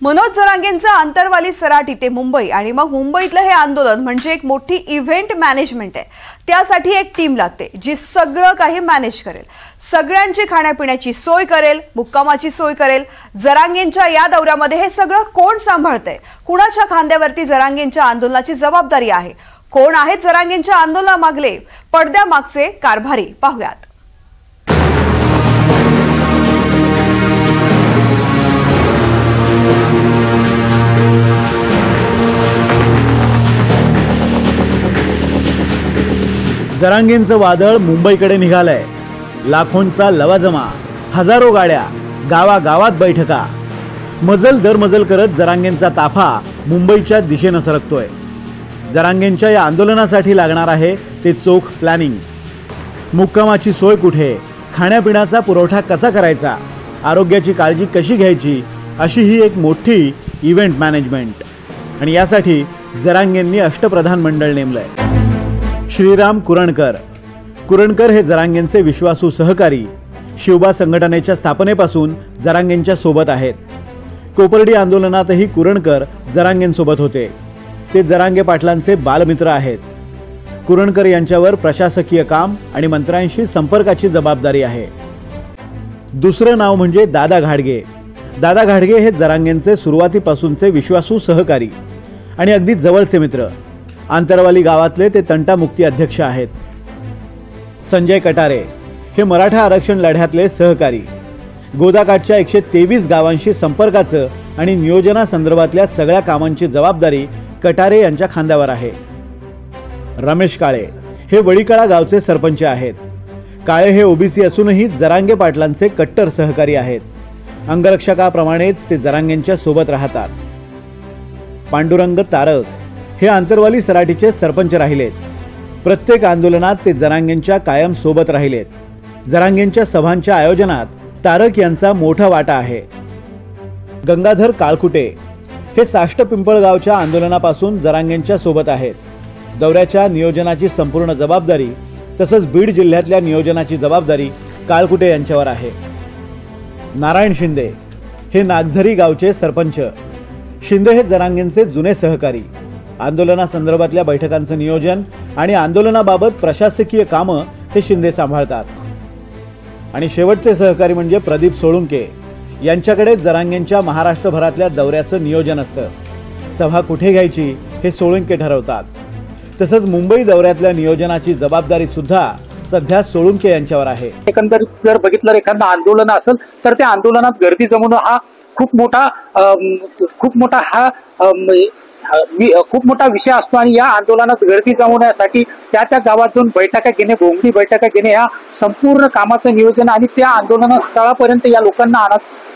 मनोज जरांगेंचा आंतरवाली सराटी ते मुंबई आणि मग मुंबईतलं हे आंदोलन म्हणजे एक मोठी इव्हेंट मॅनेजमेंट आहे। त्यासाठी एक टीम लागते जी सगळं काही मॅनेज करेल, सगळ्यांची खाण्यापिण्याची सोय करेल, मुक्कामाची सोय करेल। जरांगेंच्या या दौऱ्यामध्ये हे सगळं कोण सांभाळतंय, कुणाच्या खांद्यावरती जरांगेंच्या आंदोलनाची जबाबदारी आहे, कोण आहेत जरांगेंच्या आंदोलनामागले पडद्यामागचे कारभारी, पाहूयात। जरांगेंचं वादळ मुंबईकडे निघालंय। लाखोंचा लवाजमा, हजारो गाड्या, गावागावात बैठका, मजल दर मजल करत जरांगेंचा ताफा मुंबईच्या दिशेने सरकतोय। जरांगेंच्या या आंदोलनासाठी लागणार आहे ते चोख प्लॅनिंग। मुक्कामाची सोय कुठे, खाण्यापिण्याचा पुरवठा कसा करायचा, आरोग्याची काळजी कशी घ्यायची, अशी ही एक मोठी इव्हेंट मॅनेजमेंट। आणि यासाठी जरांगेंनी अष्टप्रधान मंडळ नेमलंय। श्रीराम कुरणकर हे जरांगेंचे विश्वासू सहकारी। शिवबा संघटनेच्या स्थापनेपासून जरांगेंच्या सोबत आहेत। कोपर्डी आंदोलनातही कुरणकर जरांगेंसोबत होते। ते जरांगे पाटलांचे बालमित्र आहेत। कुरणकर यांच्यावर प्रशासकीय काम आणि मंत्र्यांशी संपर्काची जबाबदारी आहे। दुसरं नाव म्हणजे दादा घाडगे। दादा घाडगे हे जरांगेंचे सुरुवातीपासूनचे विश्वासू सहकारी आणि अगदी जवळचे मित्र। आंतरवाली गावातले ते तंटामुक्ती अध्यक्ष आहेत। संजय कटारे हे मराठा आरक्षण लढ्यातले सहकारी। गोदाकाठच्या 123 गावांशी संपर्काचं आणि नियोजनासंदर्भातल्या सगळ्या कामांची जबाबदारी कटारे यांच्या खांद्यावर आहे। रमेश काळे हे वडीकाळा गावचे सरपंच आहेत। काळे हे ओबीसी असूनही जरांगे पाटलांचे कट्टर सहकारी आहेत। अंगरक्षकाप्रमाणेच ते जरांगेंच्या सोबत राहतात। पांडुरंग तारक हे आंतरवाली सराटीचे सरपंच राहिलेत। प्रत्येक आंदोलनात ते जरांगेंच्या कायम सोबत राहिलेत। जरांगेंच्या सभांच्या आयोजनात तारक यांचा मोठा वाटा आहे। गंगाधर काळकुटे हे साष्ट पिंपळगावच्या आंदोलनापासून जरांगेंच्या सोबत आहेत। दौऱ्याच्या नियोजनाची संपूर्ण जबाबदारी तसंच बीड जिल्ह्यातल्या नियोजनाची जबाबदारी काळकुटे यांच्यावर आहे। नारायण शिंदे हे नागझरी गावचे सरपंच। शिंदे हे जरांगेंचे जुने सहकारी। आंदोलनासंदर्भातल्या बैठकांचं नियोजन आणि आंदोलनाबाबत प्रशासकीय कामं हे शिंदे सांभाळतात। आणि शेवटचे सहकारी म्हणजे प्रदीप सोळुंके। यांच्याकडे जरांगेंच्या महाराष्ट्रभरातल्या दौऱ्याचं नियोजन असतं। सभा कुठे घ्यायची हे सोळुंके ठरवतात। तसंच मुंबई दौऱ्यातल्या नियोजनाची जबाबदारी सुद्धा सध्या सोळुंके यांच्यावर आहे। एकंदरीत जर बघितलं एखादं आंदोलन असेल तर त्या आंदोलनात गर्दी जमवणं हा खूप मोठा विषय असतो। आणि या आंदोलनात गर्दी जमवण्यासाठी त्या गावात जाऊन बैठका घेणे, भोंगडी बैठका घेणे, या संपूर्ण कामाचं नियोजन आणि त्या आंदोलन स्थळापर्यंत या लोकांना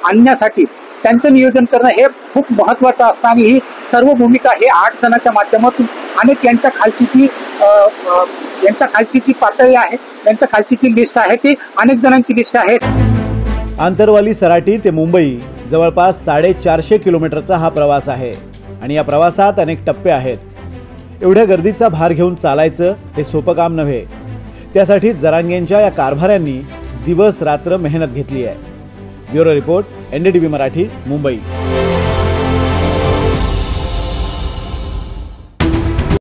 आणण्यासाठी त्यांचं नियोजन करणं हे खूप महत्वाचं असतं। आणि ही सर्व भूमिका हे 8 जणांच्या माध्यमातून आणि यांच्या खालची जी पातळी आहे, यांच्या खालची जी लिस्ट आहे ती अनेक जणांची लिस्ट आहे। आंतरवाली सराटी ते मुंबई जवळपास 450 किलोमीटरचा हा प्रवास आहे आणि या प्रवासात अनेक टप्पे आहेत। एवढ्या गर्दीचा भार घेऊन चालायचं हे सोपं काम नव्हे। त्यासाठी जरांगेंच्या या कारभाऱ्यांनी दिवस रात्र मेहनत घेतली आहे। Bureau report, NDTV Marathi, Mumbai.